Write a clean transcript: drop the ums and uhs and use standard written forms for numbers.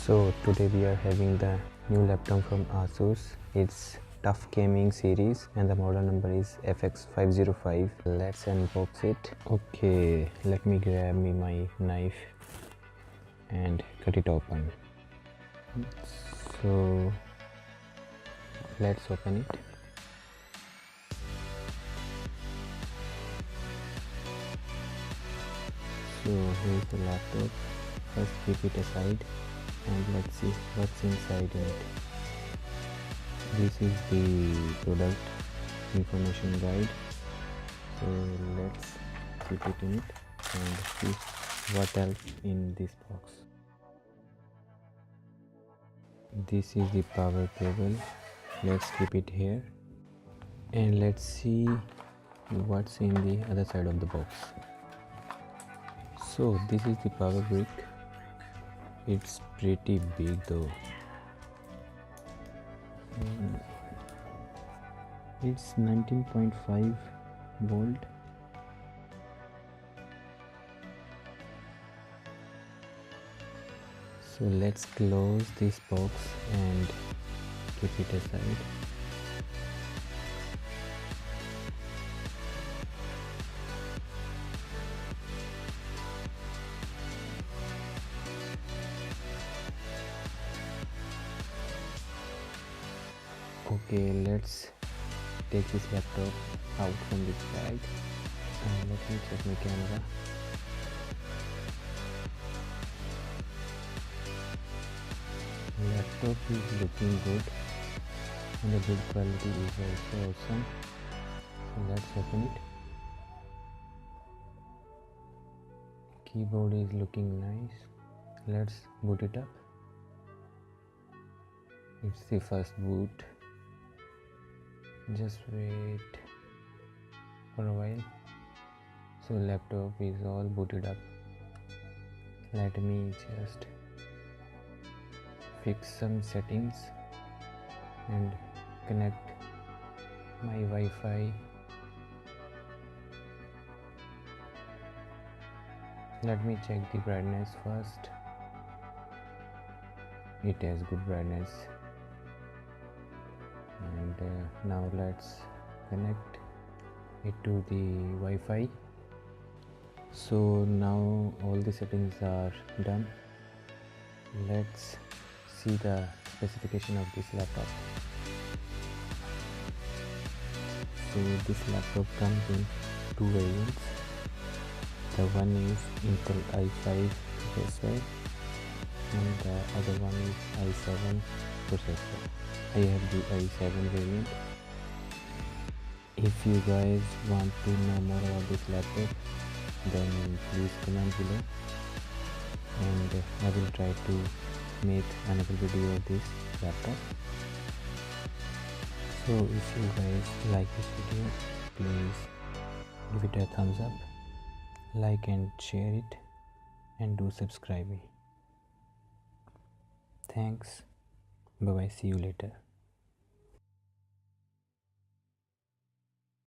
So today we are having the new laptop from Asus. It's Tough Gaming series and the model number is FX505. Let's unbox it. Okay, let me grab my knife and cut it open. So let's open it. So here's the laptop. First keep it aside and let's see what's inside it. This is the product information guide. So let's keep it in it and see what else in this box. This is the power cable. Let's keep it here and let's see what's in the other side of the box. So this is the power brick. It's pretty big though. It's 19.5 volt. So let's close this box and keep it aside. Okay, let's take this laptop out from this bag and let me check my camera. Laptop is looking good and the build quality is also awesome. So let's open it. Keyboard is looking nice. Let's boot it up. It's the first boot. Just wait for a while. So laptop is all booted up. Let me just fix some settings and connect my Wi-Fi. Let me check the brightness first. It has good brightness. And now let's connect it to the Wi-Fi. So now all the settings are done. Let's see the specification of this laptop. So this laptop comes in two variants. The one is Intel i5 processor and the other one is i7 processor. I have the i7 variant. If you guys want to know more about this laptop, then please comment below and I will try to make another video of this laptop. So if you guys like this video, please give it a thumbs up, like and share it, and do subscribe me. Thanks. Bye bye. See you later.